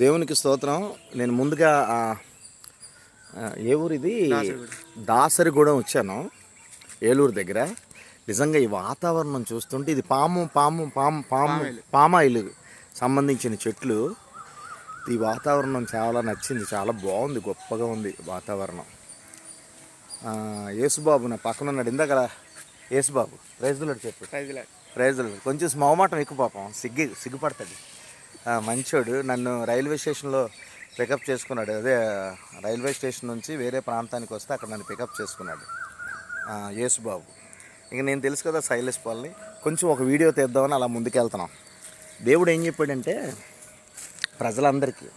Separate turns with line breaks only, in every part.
దేవునికి స్తోత్రం. నేను ముందుగా ఏ ఊరు ఇది? దాసరిగూడెం వచ్చాను, ఏలూరు దగ్గర. నిజంగా ఈ వాతావరణం చూస్తుంటే ఇది పామాయిల్ సంబంధించిన చెట్లు. ఈ వాతావరణం చాలా నచ్చింది, చాలా బాగుంది, గొప్పగా ఉంది వాతావరణం. యేసుబాబు నా పక్కన ఉన్నాడు ఇందాక. యేసుబాబు ప్రైజ్లో చెప్పు. ప్రైజ్లో కొంచెం స్మౌమాటం ఎక్కువ, పాపం సిగ్గుపడతాడు. మంచోడు. నన్ను రైల్వే స్టేషన్లో పికప్ చేసుకున్నాడు. అదే రైల్వే స్టేషన్ నుంచి వేరే ప్రాంతానికి వస్తే అక్కడ నన్ను పికప్ చేసుకున్నాడు యేసుబాబు. ఇంక నేను తెలుసు కదా శైలేష్ పాల్ని, కొంచెం ఒక వీడియో తీద్దామని అలా ముందుకెళ్తున్నాం. దేవుడు ఏం చెప్పాడంటే ప్రజలందరికీ,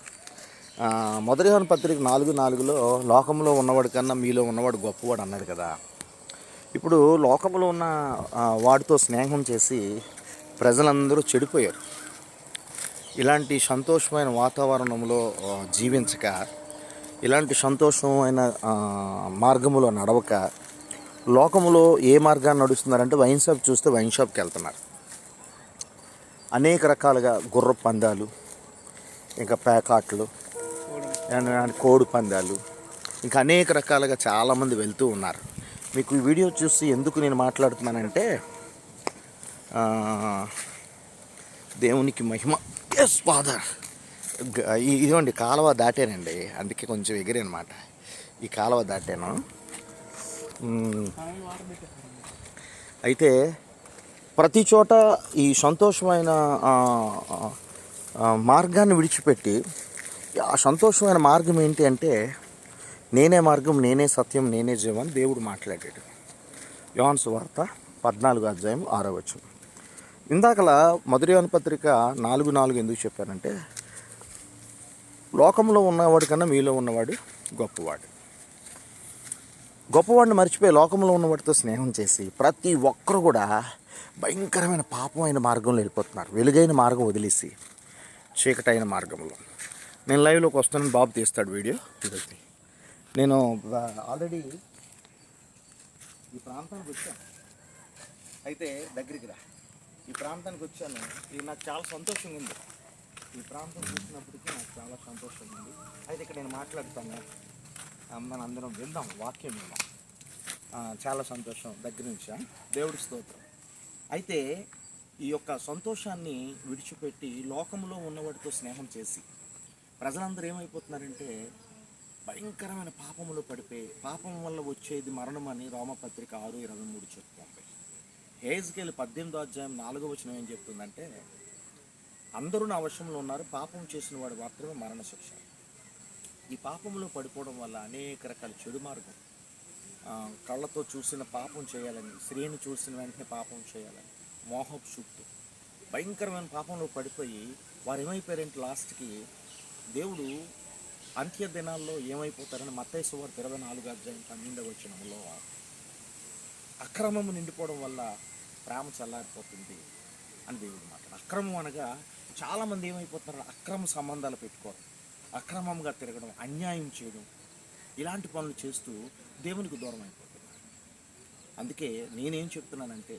మొదటి యోహాను పత్రిక 4:4లో లోకంలో ఉన్నవాడి కన్నా మీలో ఉన్నవాడు గొప్పవాడు అన్నాడు కదా. ఇప్పుడు లోకంలో ఉన్న వాడితో స్నేహం చేసి ప్రజలందరూ చెడిపోయారు. ఇలాంటి సంతోషమైన వాతావరణంలో జీవించక, ఇలాంటి సంతోషమైన మార్గంలో నడవక, లోకంలో ఏ మార్గాన్ని నడుస్తున్నారంటే వైన్ షాప్ చూస్తే వైన్ షాప్కి వెళ్తున్నారు. అనేక రకాలుగా గుర్ర పందాలు, ఇంకా పేకాట్లు, కోడి పందాలు, ఇంకా అనేక రకాలుగా చాలామంది వెళ్తూ ఉన్నారు. మీకు ఈ వీడియో చూసి ఎందుకు నేను మాట్లాడుతున్నానంటే, దేవునికి మహిమ. Yes father. ఇదిగోండి కాలువ దాటానండి, అందుకే కొంచెం ఎగిరనమాట. ఈ కాలువ దాటాను. అయితే ప్రతి చోట ఈ సంతోషమైన మార్గాన్ని విడిచిపెట్టి, ఆ సంతోషమైన మార్గం ఏంటి అంటే నేనే మార్గం, నేనే సత్యం, నేనే జీవం అని దేవుడు మాట్లాడాడు. యోహాను సువార్త 14:6. ఇందాకలా మొదటి యోహాను పత్రిక 4:4 ఎందుకు చెప్పానంటే, లోకంలో ఉన్నవాడి కన్నా మీలో ఉన్నవాడు గొప్పవాడు. గొప్పవాడిని మర్చిపోయి లోకంలో ఉన్నవాడితో స్నేహం చేసి ప్రతి ఒక్కరు కూడా భయంకరమైన పాపమైన మార్గంలో వెళ్ళిపోతున్నారు. వెలుగైన మార్గం వదిలేసి చీకటైన మార్గంలో. నేను లైవ్లోకి వస్తానని బాబు తీస్తాడు వీడియో. నేను ఆల్రెడీ ఈ ప్రాంతానికి వచ్చాను. అయితే దగ్గరికి రా. ఈ ప్రాంతానికి వచ్చాను. ఇది నాకు చాలా సంతోషంగా ఉంది. ఈ ప్రాంతం చూసినప్పటికీ నాకు చాలా సంతోషంగా ఉంది. అయితే ఇక్కడ నేను మాట్లాడుతాను, మన అందరం విందాం, వాక్యం విందాం. చాలా సంతోషం దగ్గర నుంచి. దేవుడి స్తోత్రం. అయితే ఈ యొక్క సంతోషాన్ని విడిచిపెట్టి లోకంలో ఉన్నవాడితో స్నేహం చేసి ప్రజలందరూ ఏమైపోతున్నారంటే భయంకరమైన పాపములో పడిపోయి, పాపం వల్ల వచ్చేది మరణం అని రోమపత్రిక 6:23 చెప్తుంది. హెజ్కేలు 18:4 ఏం చెప్తుందంటే, అందరూ నా వశంలో ఉన్నారు, పాపం చేసిన వాడు మాత్రమే మరణశిక్ష. ఈ పాపంలో పడిపోవడం వల్ల అనేక రకాల చెడు మార్గం, కళ్ళతో చూసిన పాపం చేయాలని, స్త్రీని చూసిన వెంటనే పాపం చేయాలని, మోహపు చుట్టూ భయంకరమైన పాపంలో పడిపోయి వారు ఏమైపోయారంటే లాస్ట్కి దేవుడు అంత్య దినాల్లో ఏమైపోతారని మత్తయి సువార్త 24:12 అక్రమము నిండిపోవడం వల్ల ప్రేమ చల్లారిపోతుంది అని దేవుడు మాట్లాడు. అక్రమం అనగా చాలామంది ఏమైపోతారు, అక్రమ సంబంధాలు పెట్టుకోవడం, అక్రమంగా తిరగడం, అన్యాయం చేయడం, ఇలాంటి పనులు చేస్తూ దేవునికి దూరం అయిపోతున్నారు. అందుకే నేనేం చెప్తున్నానంటే,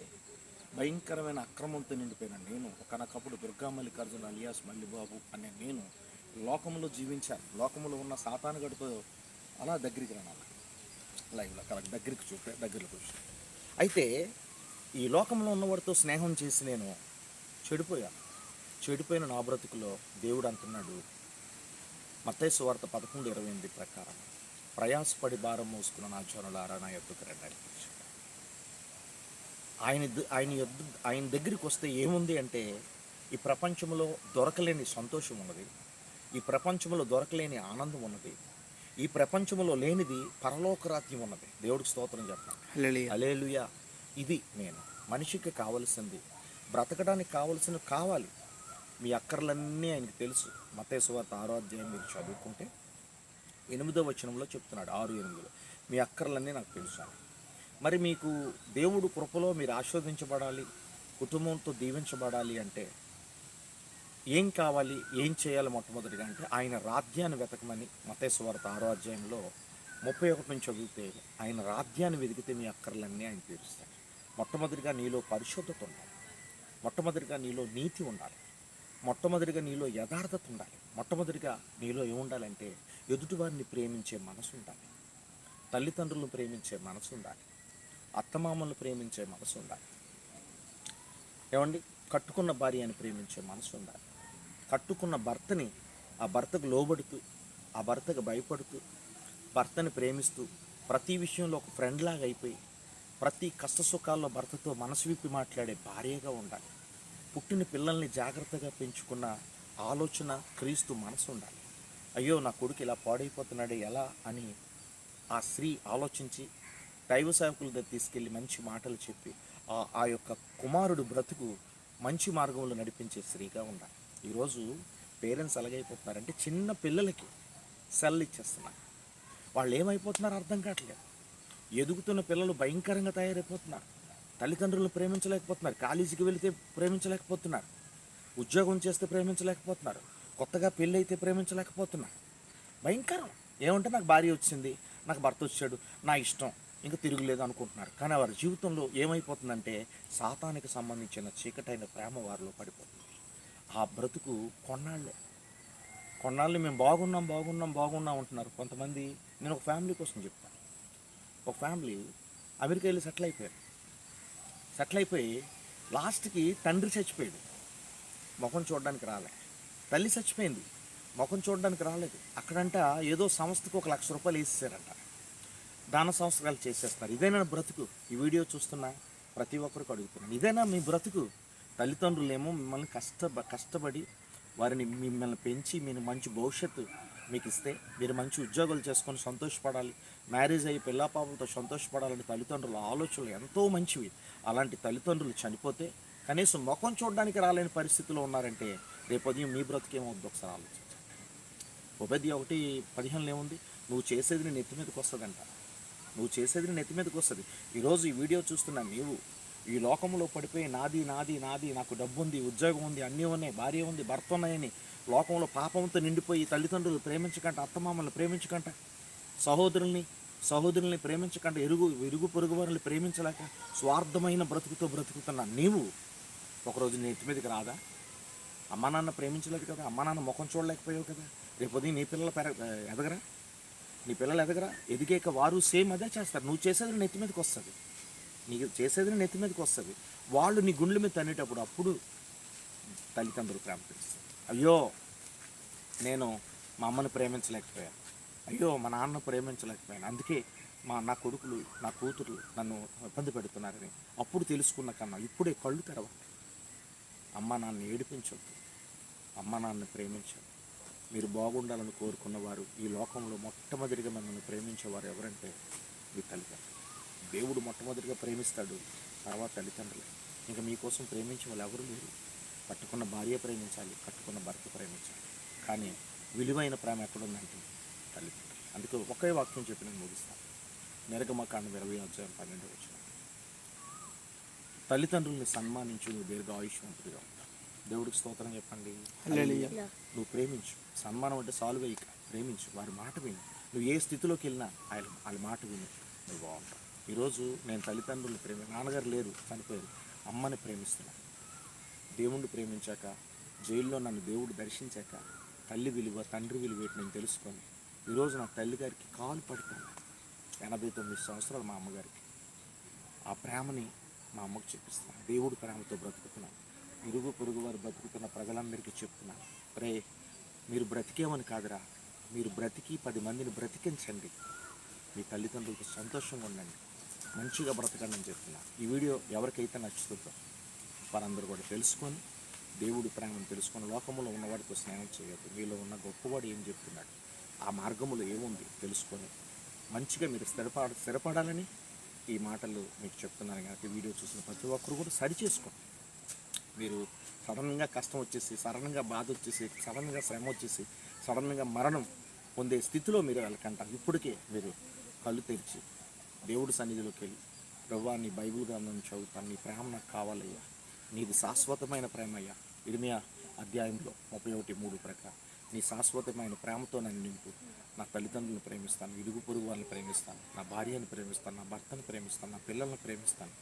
భయంకరమైన అక్రమంతో నిండిపోయిన నేను, ఒకనకప్పుడు దుర్గా మల్లికార్జున అలియాస్ మల్లిబాబు అనే నేను లోకంలో జీవించాను. లోకంలో ఉన్న సాతానుగడితో అలా దగ్గరికి రావాలి, లైవ్లో దగ్గరికి దగ్గరలోకి వచ్చి. అయితే ఈ లోకంలో ఉన్నవాడితో స్నేహం చేసి నేను చెడిపోయాను. చెడిపోయిన నా బ్రతుకులో దేవుడు అంటున్నాడు, మత్తయి సువార్త 11:28 ప్రకారం, ప్రయాసపడి భారం మోసుకున్న నా జనులారా నా యొద్దకు రండి. ఆయన దగ్గరికి వస్తే ఏముంది అంటే, ఈ ప్రపంచంలో దొరకలేని సంతోషం ఉన్నది, ఈ ప్రపంచంలో దొరకలేని ఆనందం ఉన్నది, ఈ ప్రపంచంలో లేనిది పరలోక రాజ్యం ఉన్నది. దేవుడికి స్తోత్రం చెప్పండి. హల్లెలూయా. ఇది నేను మనిషికి కావలసింది, బ్రతకడానికి కావలసినవి కావాలి. మీ అక్కర్లన్నీ ఆయనకు తెలుసు. మత్తయి సువార్త 6 మీరు చదువుకుంటే 8వ చెప్తున్నాడు, 6:8 మీ అక్కర్లన్నీ నాకు తెలుసు. మరి మీకు దేవుడు కృపలో మీరు ఆశీర్వదించబడాలి, కుటుంబంతో దీవించబడాలి అంటే ఏం కావాలి, ఏం చేయాలి? మొట్టమొదటిగా అంటే ఆయన రాజ్యాన్ని వెతకమని మత్తయి సువార్త 6:31 చదివితే, ఆయన రాజ్యాన్ని వెతికితే మీ అక్కర్లన్నీ ఆయన తీరుస్తాడు. మొట్టమొదటిగా నీలో పరిశుద్ధత ఉండాలి, మొట్టమొదటిగా నీలో నీతి ఉండాలి, మొట్టమొదటిగా నీలో యథార్థత ఉండాలి. మొట్టమొదటిగా నీలో ఏముండాలంటే ఎదుటివారిని ప్రేమించే మనసు ఉండాలి. తల్లిదండ్రులను ప్రేమించే మనసు ఉండాలి. అత్తమామలను ప్రేమించే మనసు ఉండాలి. ఏమండి, కట్టుకున్న భార్యని ప్రేమించే మనసు ఉండాలి. కట్టుకున్న భర్తని, ఆ భర్తకు లోబడుతూ, ఆ భర్తకు భయపడుతూ, భర్తని ప్రేమిస్తూ, ప్రతి విషయంలో ఒక ఫ్రెండ్ లాగా అయిపోయి, ప్రతి కష్ట సుఖాల్లో భర్తతో మనసు విప్పి మాట్లాడే భార్యగా ఉండాలి. పుట్టిన పిల్లల్ని జాగ్రత్తగా పెంచుకున్న ఆలోచన, క్రీస్తు మనసు ఉండాలి. అయ్యో నా కొడుకు ఇలా పాడైపోతున్నాడే ఎలా అని ఆ స్త్రీ ఆలోచించి దైవ సేవకుల దగ్గర తీసుకెళ్ళి మంచి మాటలు చెప్పి ఆ యొక్క కుమారుడు బ్రతుకు మంచి మార్గంలో నడిపించే స్త్రీగా ఉండాలి. ఈరోజు పేరెంట్స్ ఎలాగైపోతున్నారంటే చిన్న పిల్లలకి సెల్ ఇచ్చేస్తున్నారు. వాళ్ళు ఏమైపోతున్నారో అర్థం కావట్లేదు. ఎదుగుతున్న పిల్లలు భయంకరంగా తయారైపోతున్నారు. తల్లిదండ్రులను ప్రేమించలేకపోతున్నారు. కాలేజీకి వెళితే ప్రేమించలేకపోతున్నారు. ఉద్యోగం చేస్తే ప్రేమించలేకపోతున్నారు. కొత్తగా పెళ్ళి అయితే ప్రేమించలేకపోతున్నారు. భయంకరం. ఏమంటే నాకు భార్య వచ్చింది, నాకు భర్త వచ్చాడు, నా ఇష్టం, ఇంకా తిరుగులేదు అనుకుంటున్నారు. కానీ వారి జీవితంలో ఏమైపోతుందంటే సాతానికి సంబంధించిన చీకటైన ప్రేమ వారిలో పడిపోతుంది. ఆ బ్రతుకు కొన్నాళ్ళు మేము బాగున్నాం అంటున్నారు. కొంతమంది, నేను ఒక ఫ్యామిలీ కోసం చెప్తాను. ఒక ఫ్యామిలీ అమెరికా వెళ్ళి సెటిల్ అయిపోయి లాస్ట్కి తండ్రి చచ్చిపోయాడు, ముఖం చూడడానికి రాలే. తల్లి చచ్చిపోయింది, ముఖం చూడడానికి రాలేదు. అక్కడంట ఏదో సంస్థకు ₹1,00,000 వేసేసారంట. దాన సంస్కారాలు చేసేస్తున్నారు. ఇదేనా బ్రతుకు? ఈ వీడియో చూస్తున్న ప్రతి ఒక్కరికి అడుగుతున్నాను, ఇదేనా మీ బ్రతుకు? తల్లిదండ్రులేమో మిమ్మల్ని కష్టపడి మిమ్మల్ని పెంచి మీరు మంచి భవిష్యత్తు మీకు ఇస్తే, మీరు మంచి ఉద్యోగాలు చేసుకొని సంతోషపడాలి, మ్యారేజ్ అయ్యి పిల్లాపాపలతో సంతోషపడాలని తల్లిదండ్రుల ఆలోచనలు ఎంతో మంచివి. అలాంటి తల్లిదండ్రులు చనిపోతే కనీసం ముఖం చూడడానికి రాలేని పరిస్థితిలో ఉన్నారంటే రేపు ఉదయం మీ బ్రతుకేమవుద్ది ఒకసారి ఆలోచించండి. ఉపేద్య 1:15 ఏముంది? నువ్వు చేసేది నీ నెత్తి మీదకి వస్తుందంట. నువ్వు చేసేది నీ నెత్తి మీదకి వస్తుంది. ఈరోజు ఈ వీడియో చూస్తున్నా నీవు ఈ లోకంలో పడిపోయి నాది, నాకు డబ్బు ఉంది, ఉద్యోగం ఉంది, అన్నీ ఉన్నాయి, భార్య ఉంది, భర్త ఉన్నాయని లోకంలో పాపంతో నిండిపోయి తల్లిదండ్రులు ప్రేమించకంట, అత్తమామల్ని ప్రేమించకంట, సహోదరుల్ని ప్రేమించకంట, ఇరుగు పొరుగు వారిని ప్రేమించలేక స్వార్థమైన బ్రతుకుతో బ్రతుకుతున్నా నీవు ఒకరోజు నీ నెత్తి మీదకి రాదా? అమ్మా నాన్న ప్రేమించలేదు కదా, అమ్మా నాన్న ముఖం చూడలేకపోయావు కదా, రేపు నీ పిల్లలు ఎదగరా? నీ పిల్లలు ఎదిగాక వారు సేమ్ అదే చేస్తారు. నువ్వు చేసేది నెత్తి మీదకి వస్తుంది, నీకు చేసేది నెత్తి మీదకి వస్తుంది. వాళ్ళు నీ గుండెల మీద తన్నేటప్పుడు అప్పుడు తల్లిదండ్రులు ప్రేమ తెలుస్తుంది. అయ్యో నేను మా అమ్మని ప్రేమించలేకపోయాను, అయ్యో మా నాన్న ప్రేమించలేకపోయాను, అందుకే నా కొడుకులు, నా కూతురు నన్ను ఇబ్బంది పెడుతున్నారని అప్పుడు తెలుసుకున్న కన్నా ఇప్పుడే కళ్ళు తెరవాలి. అమ్మ నాన్న ఏడిపించొద్దు, అమ్మ నాన్నని ప్రేమించండి. మీరు బాగుండాలని కోరుకున్నవారు ఈ లోకంలో మొట్టమొదటిగా మిమ్మల్ని ప్రేమించేవారు ఎవరంటే మీ తల్లిదండ్రులు. దేవుడు మొట్టమొదటిగా ప్రేమిస్తాడు, తర్వాత తల్లిదండ్రులు. ఇంకా మీకోసం ప్రేమించే వాళ్ళు ఎవరు లేరు. కట్టుకున్న భార్య ప్రేమించాలి, కట్టుకున్న భర్త ప్రేమించాలి, కానీ విలువైన ప్రేమ ఎక్కడుందంటే తల్లిదండ్రులు. అందుకే ఒకే వాక్యం చెప్పి నేను ముగిస్తాను. నిర్గమకాండం 20:12 తల్లిదండ్రుల్ని సన్మానించు, నువ్వు దీర్ఘాయుష్మంతుడిగా ఉంటావు. దేవుడికి స్తోత్రం చెప్పండి. నువ్వు ప్రేమించు. సన్మానం అంటే సాల్వ్ అయ్యి ప్రేమించు, వారి మాట విను. నువ్వు ఏ స్థితిలోకి వెళ్ళినా వాళ్ళ మాట విను, నువ్వు బాగుంటావు. ఈరోజు నేను తల్లిదండ్రులు నాన్నగారు లేరు, చనిపోయారు, అమ్మని ప్రేమిస్తున్నాను. దేవుణ్ణి ప్రేమించాక, జైల్లో నన్ను దేవుడు దర్శించాక తల్లి విలువ, తండ్రి విలువ నేను తెలుసుకొని ఈరోజు నా తల్లి గారికి కాలు పడుతున్నాను. 89 సంవత్సరాలు మా అమ్మగారికి. ఆ ప్రేమని మా అమ్మకు చూపిస్తున్నాను. దేవుడి ప్రేమతో బ్రతుకుతున్నాను. ఇరుగు పొరుగు వారు బ్రతుకుతున్న ప్రజలందరికీ చెప్తున్నాను, మీరు బ్రతికేమని కాదురా, మీరు బ్రతికి 10 మందిని బ్రతికించండి. మీ తల్లిదండ్రులకు సంతోషంగా ఉండండి, మంచిగా బ్రతకండి అని చెప్తున్నాను. ఈ వీడియో ఎవరికైతే నచ్చుతుందో వారందరూ కూడా తెలుసుకొని దేవుడి ప్రేమను తెలుసుకొని లోకంలో ఉన్నవాడితో స్నేహం చేయొద్దు. వీళ్ళు ఉన్న గొప్పవాడు ఏం చెప్తున్నాడు, ఆ మార్గంలో ఏముంది తెలుసుకొని మంచిగా మీరు స్థిరపడాలని ఈ మాటలు మీకు చెప్తున్నాను. కాబట్టి వీడియో చూసిన ప్రతి ఒక్కరు కూడా సరి చేసుకోండి. మీరు సడన్గా కష్టం వచ్చేసి, సడన్గా బాధ వచ్చేసి, సడన్గా శ్రమ వచ్చేసి, సడన్గా మరణం పొందే స్థితిలో మీరు వెళ్ళకంట. ఇప్పటికే మీరు కళ్ళు తెరిచి దేవుడి సన్నిధిలోకి వెళ్ళి, ప్రభువా నీ బైబిల్ గ్రంథం చదువుతాను, నీ ప్రేమ నాకు కావాలయ్యా, నీది శాశ్వతమైన ప్రేమ అయ్యా. ఇర్మియా అధ్యాయంలో 31:3 ప్రకారం నీ శాశ్వతమైన ప్రేమతో నన్ను నింపు. నా తల్లిదండ్రులను ప్రేమిస్తాను, ఇరుగు పొరుగు వాళ్ళని ప్రేమిస్తాను, నా భార్యను ప్రేమిస్తాను, నా భర్తను ప్రేమిస్తాను, నా పిల్లల్ని ప్రేమిస్తాను,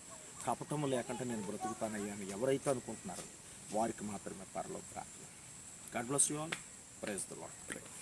కపటము లేకుండా నేను బ్రతుకుతానయ్యా అని ఎవరైతే అనుకుంటున్నారో వారికి మాత్రమే పరలోక రాజ్యం. God bless you all. Praise the lord.